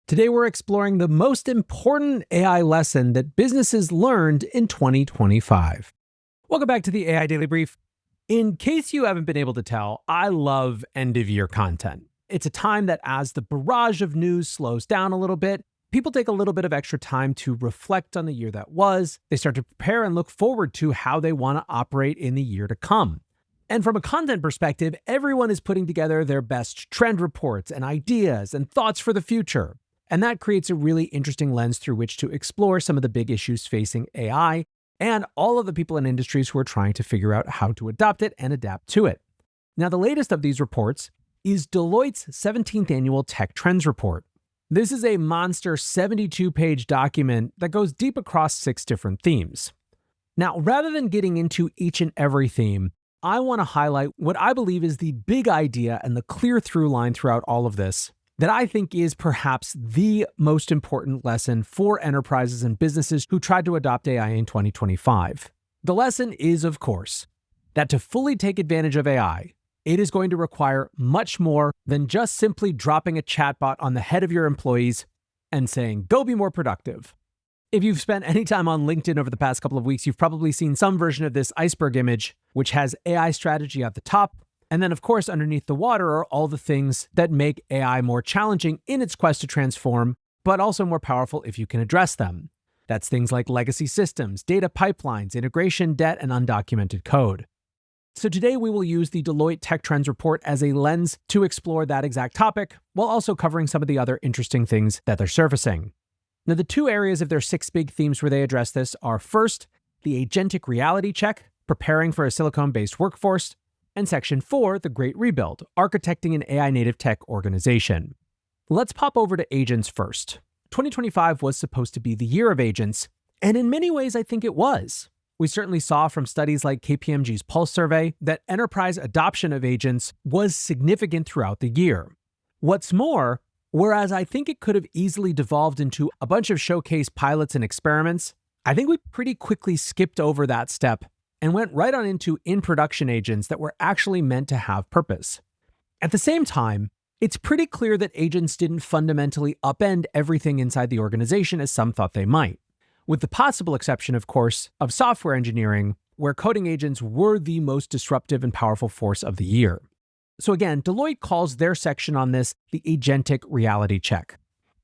Today, we're exploring the most important AI lesson that businesses learned in 2025. Welcome back to the AI Daily Brief. In case you haven't been able to tell, I love end-of-year content. It's a time that as the barrage of news slows down a little bit, people take a little bit of extra time to reflect on the year that was. They start to prepare and look forward to how they want to operate in the year to come. And from a content perspective, everyone is putting together their best trend reports and ideas and thoughts for the future. And that creates a really interesting lens through which to explore some of the big issues facing AI and all of the people in industries who are trying to figure out how to adopt it and adapt to it. Now, the latest of these reports is Deloitte's 17th Annual Tech Trends Report. This is a monster 72-page document that goes deep across 6 different themes. Now, rather than getting into each and every theme, I want to highlight what I believe is the big idea and the clear through line throughout all of this that I think is perhaps the most important lesson for enterprises and businesses who tried to adopt AI in 2025. The lesson is, of course, that to fully take advantage of AI, it is going to require much more than just simply dropping a chatbot on the head of your employees and saying, go be more productive. If you've spent any time on LinkedIn over the past couple of weeks, you've probably seen some version of this iceberg image, which has AI strategy at the top. And then, of course, underneath the water are all the things that make AI more challenging in its quest to transform, but also more powerful if you can address them. That's things like legacy systems, data pipelines, integration, debt, and undocumented code. So today we will use the Deloitte Tech Trends Report as a lens to explore that exact topic, while also covering some of the other interesting things that they're surfacing. Now, the 2 areas of their 6 big themes where they address this are first, the agentic reality check, preparing for a silicon-based workforce, and Section 4, the Great Rebuild, architecting an AI-native tech organization. Let's pop over to agents first. 2025 was supposed to be the year of agents, and in many ways, I think it was. We certainly saw from studies like KPMG's Pulse survey that enterprise adoption of agents was significant throughout the year. What's more, whereas I think it could have easily devolved into a bunch of showcase pilots and experiments, I think we pretty quickly skipped over that step and went right on into in-production agents that were actually meant to have purpose. At the same time, it's pretty clear that agents didn't fundamentally upend everything inside the organization as some thought they might, with the possible exception, of course, of software engineering, where coding agents were the most disruptive and powerful force of the year. So again, Deloitte calls their section on this the agentic reality check.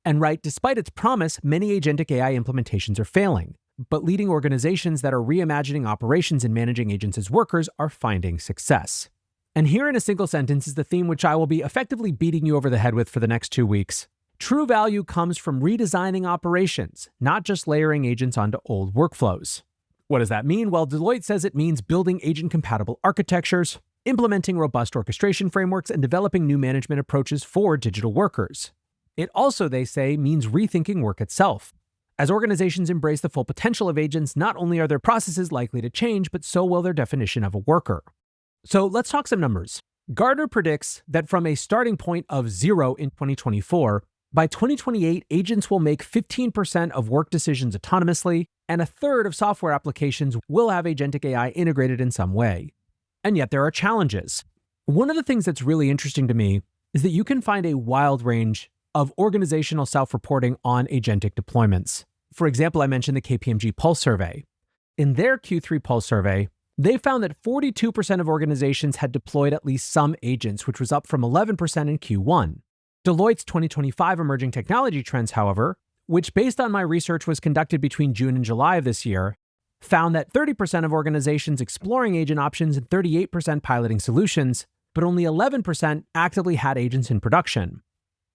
And right, despite its promise, many agentic AI implementations are failing. But leading organizations that are reimagining operations and managing agents as workers are finding success. And here in a single sentence is the theme which I will be effectively beating you over the head with for the next 2 weeks. True value comes from redesigning operations, not just layering agents onto old workflows. What does that mean? Well, Deloitte says it means building agent-compatible architectures, implementing robust orchestration frameworks, and developing new management approaches for digital workers. It also, they say, means rethinking work itself. As organizations embrace the full potential of agents, not only are their processes likely to change, but so will their definition of a worker. So let's talk some numbers. Gartner predicts that from a starting point of 0 in 2024, by 2028, agents will make 15% of work decisions autonomously, and a third of software applications will have agentic AI integrated in some way. And yet there are challenges. One of the things that's really interesting to me is that you can find a wild range of organizational self-reporting on agentic deployments. For example, I mentioned the KPMG Pulse survey. In their Q3 Pulse survey, they found that 42% of organizations had deployed at least some agents, which was up from 11% in Q1. Deloitte's 2025 Emerging Technology Trends, however, which based on my research was conducted between June and July of this year, found that 30% of organizations exploring agent options and 38% piloting solutions, but only 11% actively had agents in production.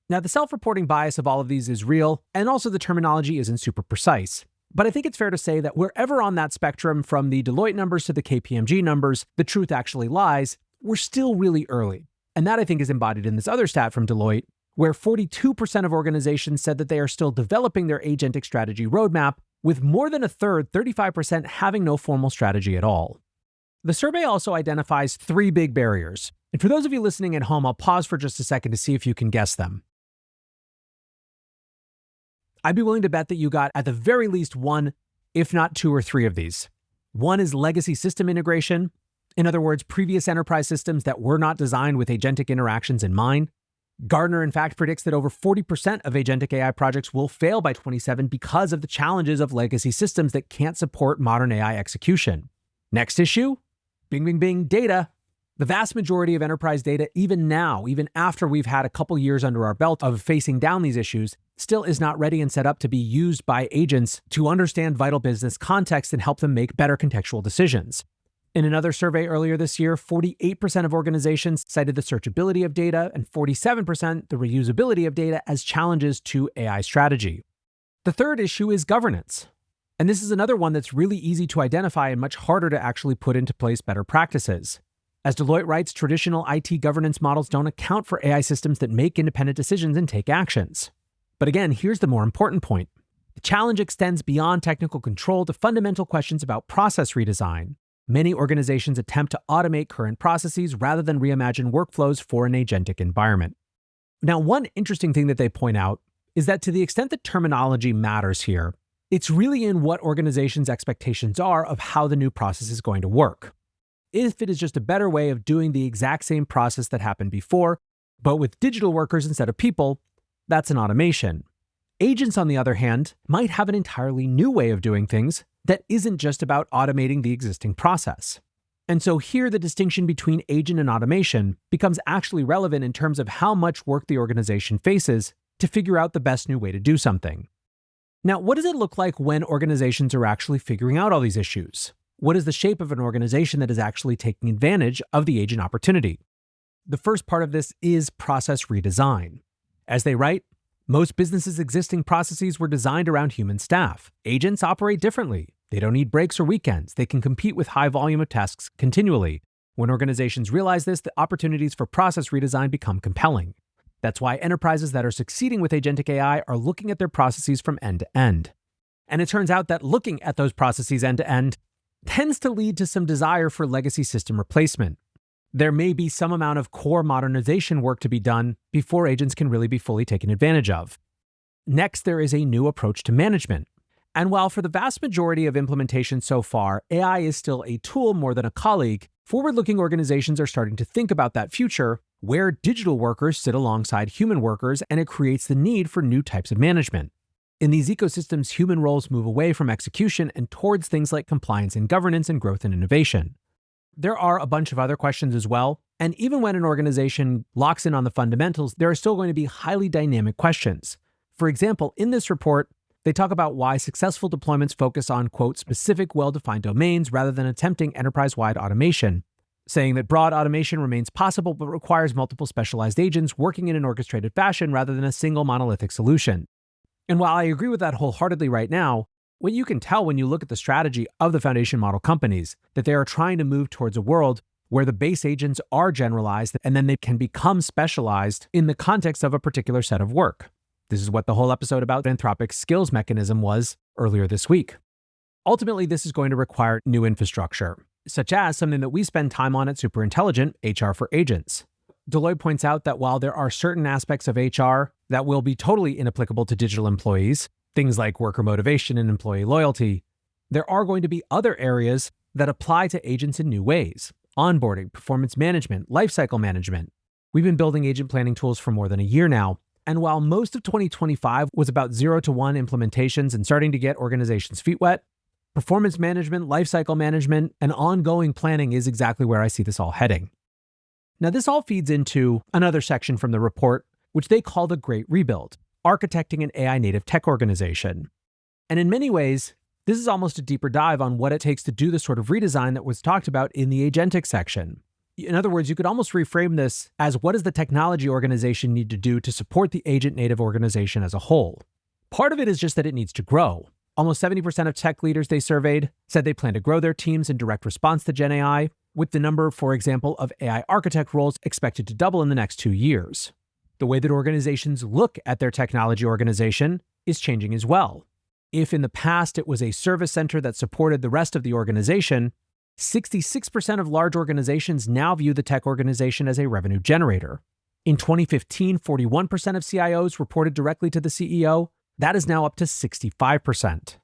Now, the self-reporting bias of all of these is real, and also the terminology isn't super precise. But I think it's fair to say that wherever on that spectrum, from the Deloitte numbers to the KPMG numbers, the truth actually lies, we're still really early. And that, I think, is embodied in this other stat from Deloitte, where 42% of organizations said that they are still developing their agentic strategy roadmap, with more than a third, 35%, having no formal strategy at all. The survey also identifies 3 big barriers. And for those of you listening at home, I'll pause for just a second to see if you can guess them. I'd be willing to bet that you got at the very least 1, if not 2 or 3 of these. One is legacy system integration. In other words, previous enterprise systems that were not designed with agentic interactions in mind. Gartner, in fact, predicts that over 40% of agentic AI projects will fail by 27 because of the challenges of legacy systems that can't support modern AI execution. Next issue, bing, bing, bing, data. The vast majority of enterprise data, even now, even after we've had a couple years under our belt of facing down these issues, still is not ready and set up to be used by agents to understand vital business context and help them make better contextual decisions. In another survey earlier this year, 48% of organizations cited the searchability of data and 47% the reusability of data as challenges to AI strategy. The third issue is governance. And this is another one that's really easy to identify and much harder to actually put into place better practices. As Deloitte writes, traditional IT governance models don't account for AI systems that make independent decisions and take actions. But again, here's the more important point. The challenge extends beyond technical control to fundamental questions about process redesign. Many organizations attempt to automate current processes rather than reimagine workflows for an agentic environment. Now, one interesting thing that they point out is that to the extent that terminology matters here, it's really in what organizations' expectations are of how the new process is going to work. If it is just a better way of doing the exact same process that happened before, but with digital workers instead of people, that's an automation. Agents, on the other hand, might have an entirely new way of doing things that isn't just about automating the existing process. And so here the distinction between agent and automation becomes actually relevant in terms of how much work the organization faces to figure out the best new way to do something. Now, what does it look like when organizations are actually figuring out all these issues? What is the shape of an organization that is actually taking advantage of the agent opportunity? The first part of this is process redesign. As they write, most businesses' existing processes were designed around human staff. Agents operate differently. They don't need breaks or weekends. They can compete with high volume of tasks continually. When organizations realize this, the opportunities for process redesign become compelling. That's why enterprises that are succeeding with agentic AI are looking at their processes from end to end. And it turns out that looking at those processes end to end tends to lead to some desire for legacy system replacement. There may be some amount of core modernization work to be done before agents can really be fully taken advantage of. Next, there is a new approach to management. And while for the vast majority of implementation so far, AI is still a tool more than a colleague, forward-looking organizations are starting to think about that future where digital workers sit alongside human workers, and it creates the need for new types of management. In these ecosystems, human roles move away from execution and towards things like compliance and governance and growth and innovation. There are a bunch of other questions as well, and even when an organization locks in on the fundamentals, there are still going to be highly dynamic questions. For example, in this report, they talk about why successful deployments focus on, quote, specific well-defined domains rather than attempting enterprise-wide automation, saying that broad automation remains possible but requires multiple specialized agents working in an orchestrated fashion rather than a single monolithic solution. And while I agree with that wholeheartedly right now, what you can tell when you look at the strategy of the foundation model companies, that they are trying to move towards a world where the base agents are generalized and then they can become specialized in the context of a particular set of work. This is what the whole episode about Anthropic's skills mechanism was earlier this week. Ultimately, this is going to require new infrastructure, such as something that we spend time on at Superintelligent, HR for Agents. Deloitte points out that while there are certain aspects of HR that will be totally inapplicable to digital employees, things like worker motivation and employee loyalty, there are going to be other areas that apply to agents in new ways. Onboarding, performance management, lifecycle management. We've been building agent planning tools for more than a year now, and while most of 2025 was about 0-1 implementations and starting to get organizations' feet wet, performance management, lifecycle management, and ongoing planning is exactly where I see this all heading. Now, this all feeds into another section from the report, which they call the Great Rebuild, architecting an AI-native tech organization. And in many ways, this is almost a deeper dive on what it takes to do the sort of redesign that was talked about in the agentic section. In other words, you could almost reframe this as what does the technology organization need to do to support the agent-native organization as a whole? Part of it is just that it needs to grow. Almost 70% of tech leaders they surveyed said they plan to grow their teams in direct response to Gen AI, with the number, for example, of AI architect roles expected to double in the next 2 years. The way that organizations look at their technology organization is changing as well. If in the past it was a service center that supported the rest of the organization, 66% of large organizations now view the tech organization as a revenue generator. In 2015, 41% of CIOs reported directly to the CEO. That is now up to 65%.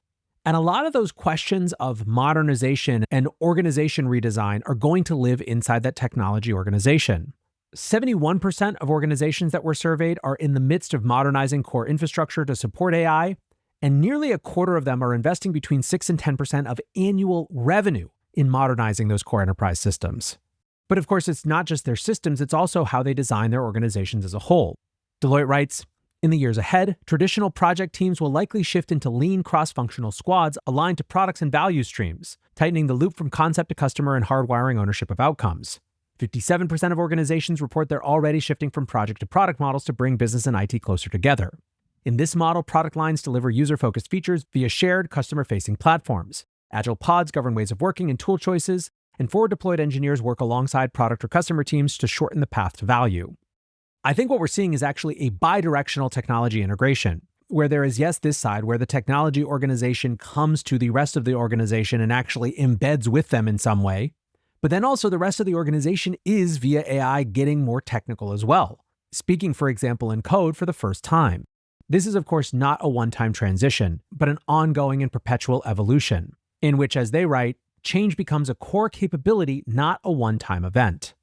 And a lot of those questions of modernization and organization redesign are going to live inside that technology organization. 71% of organizations that were surveyed are in the midst of modernizing core infrastructure to support AI, and nearly a quarter of them are investing between 6 and 10% of annual revenue in modernizing those core enterprise systems. But of course, it's not just their systems, it's also how they design their organizations as a whole. Deloitte writes, in the years ahead, traditional project teams will likely shift into lean cross-functional squads aligned to products and value streams, tightening the loop from concept to customer and hardwiring ownership of outcomes. 57% of organizations report they're already shifting from project to product models to bring business and IT closer together. In this model, product lines deliver user-focused features via shared customer-facing platforms. Agile pods govern ways of working and tool choices, and forward-deployed engineers work alongside product or customer teams to shorten the path to value. I think what we're seeing is actually a bidirectional technology integration, where there is, yes, this side where the technology organization comes to the rest of the organization and actually embeds with them in some way, but then also the rest of the organization is, via AI, getting more technical as well, speaking, for example, in code for the first time. This is, of course, not a one-time transition, but an ongoing and perpetual evolution, in which, as they write, change becomes a core capability, not a one-time event.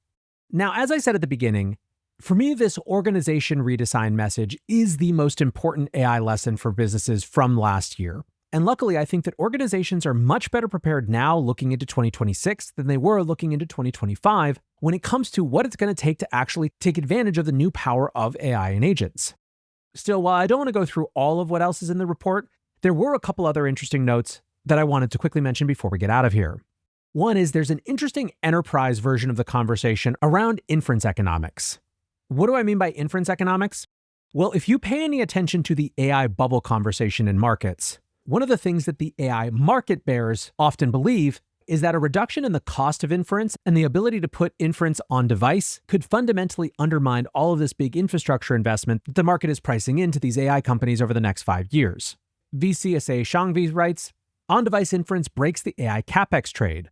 Now, as I said at the beginning, for me, this organization redesign message is the most important AI lesson for businesses from last year. And luckily, I think that organizations are much better prepared now looking into 2026 than they were looking into 2025 when it comes to what it's going to take to actually take advantage of the new power of AI and agents. Still, while I don't want to go through all of what else is in the report, there were a couple other interesting notes that I wanted to quickly mention before we get out of here. One is there's an interesting enterprise version of the conversation around inference economics. What do I mean by inference economics? Well, if you pay any attention to the AI bubble conversation in markets, one of the things that the AI market bears often believe is that a reduction in the cost of inference and the ability to put inference on device could fundamentally undermine all of this big infrastructure investment that the market is pricing into these AI companies over the next 5 years. VCSA Shangvi writes, on-device inference breaks the AI capex trade.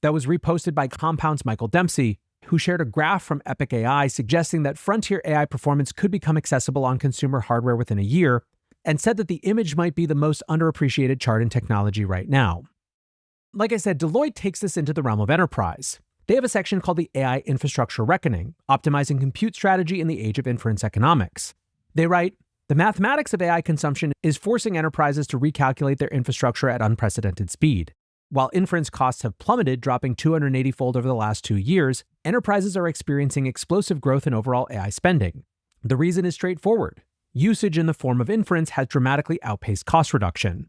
That was reposted by Compound's Michael Dempsey, who shared a graph from Epic AI suggesting that frontier AI performance could become accessible on consumer hardware within a year, and said that the image might be the most underappreciated chart in technology right now. Like I said, Deloitte takes this into the realm of enterprise. They have a section called the AI Infrastructure Reckoning, Optimizing Compute Strategy in the Age of Inference Economics. They write, the mathematics of AI consumption is forcing enterprises to recalculate their infrastructure at unprecedented speed. While inference costs have plummeted, dropping 280-fold over the last 2 years, enterprises are experiencing explosive growth in overall AI spending. The reason is straightforward. Usage in the form of inference has dramatically outpaced cost reduction.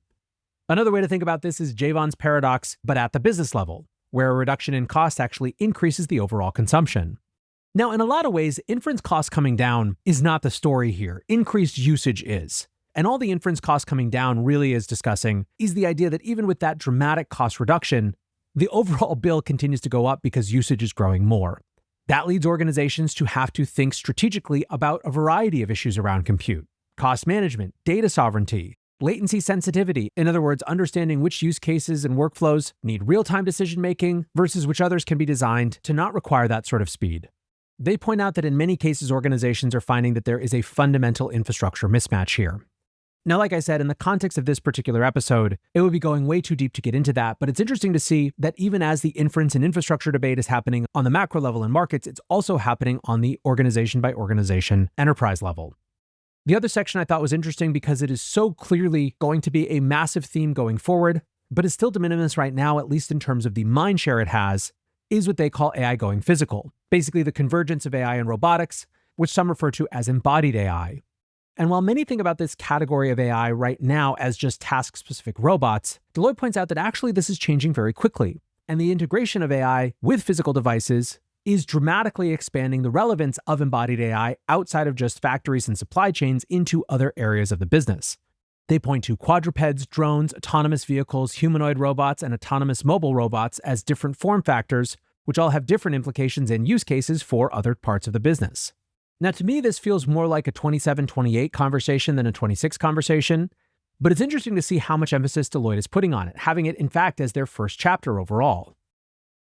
Another way to think about this is Jevons paradox, but at the business level, where a reduction in cost actually increases the overall consumption. Now, in a lot of ways, inference costs coming down is not the story here. Increased usage is. And all the inference costs coming down really is discussing is the idea that even with that dramatic cost reduction, the overall bill continues to go up because usage is growing more. That leads organizations to have to think strategically about a variety of issues around compute: cost management, data sovereignty, latency sensitivity. In other words, understanding which use cases and workflows need real-time decision-making versus which others can be designed to not require that sort of speed. They point out that in many cases, organizations are finding that there is a fundamental infrastructure mismatch here. Now, like I said, in the context of this particular episode, it would be going way too deep to get into that, but it's interesting to see that even as the inference and infrastructure debate is happening on the macro level in markets, it's also happening on the organization by organization enterprise level. The other section I thought was interesting because it is so clearly going to be a massive theme going forward, but is still de minimis right now, at least in terms of the mind share it has, is what they call AI going physical. Basically the convergence of AI and robotics, which some refer to as embodied AI. And while many think about this category of AI right now as just task-specific robots, Deloitte points out that actually this is changing very quickly, and the integration of AI with physical devices is dramatically expanding the relevance of embodied AI outside of just factories and supply chains into other areas of the business. They point to quadrupeds, drones, autonomous vehicles, humanoid robots, and autonomous mobile robots as different form factors, which all have different implications and use cases for other parts of the business. Now, to me, this feels more like a 27-28 conversation than a 26 conversation, but it's interesting to see how much emphasis Deloitte is putting on it, having it, in fact, as their first chapter overall.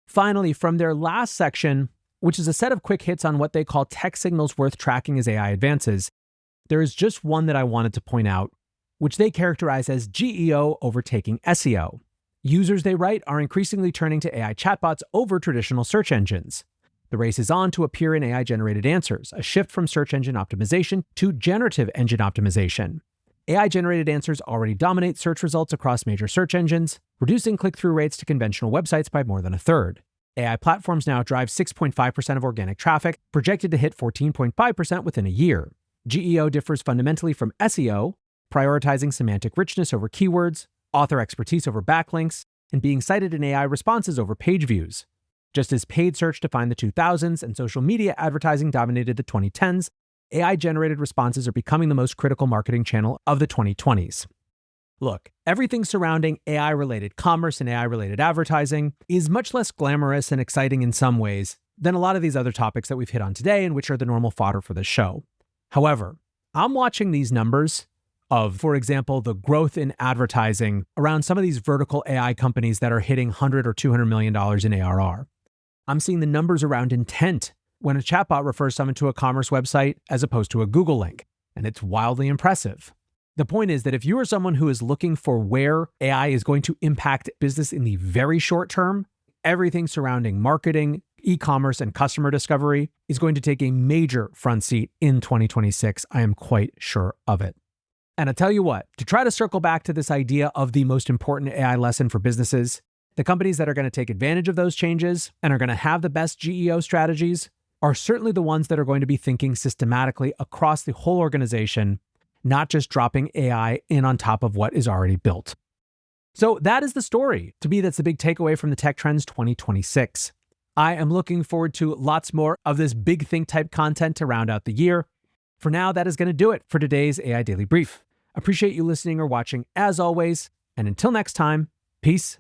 Finally, from their last section, which is a set of quick hits on what they call tech signals worth tracking as AI advances, there is just one that I wanted to point out, which they characterize as GEO overtaking SEO. Users, they write, are increasingly turning to AI chatbots over traditional search engines. The race is on to appear in AI-generated answers, a shift from search engine optimization to generative engine optimization. AI-generated answers already dominate search results across major search engines, reducing click-through rates to conventional websites by more than a third. AI platforms now drive 6.5% of organic traffic, projected to hit 14.5% within a year. GEO differs fundamentally from SEO, prioritizing semantic richness over keywords, author expertise over backlinks, and being cited in AI responses over page views. Just as paid search defined the 2000s and social media advertising dominated the 2010s, AI-generated responses are becoming the most critical marketing channel of the 2020s. Look, everything surrounding AI-related commerce and AI-related advertising is much less glamorous and exciting in some ways than a lot of these other topics that we've hit on today and which are the normal fodder for this show. However, I'm watching these numbers of, for example, the growth in advertising around some of these vertical AI companies that are hitting $100 or $200 million in ARR. I'm seeing the numbers around intent when a chatbot refers someone to a commerce website as opposed to a Google link, and it's wildly impressive. The point is that if you are someone who is looking for where AI is going to impact business in the very short term, everything surrounding marketing, e-commerce, and customer discovery is going to take a major front seat in 2026. I am quite sure of it. And I tell you what, to try to circle back to this idea of the most important AI lesson for businesses, the companies that are going to take advantage of those changes and are going to have the best GEO strategies are certainly the ones that are going to be thinking systematically across the whole organization, not just dropping AI in on top of what is already built. So that is the story. To me, that's the big takeaway from the Tech Trends 2026. I am looking forward to lots more of this big think type content to round out the year. For now, that is going to do it for today's AI Daily Brief. Appreciate you listening or watching as always. And until next time, peace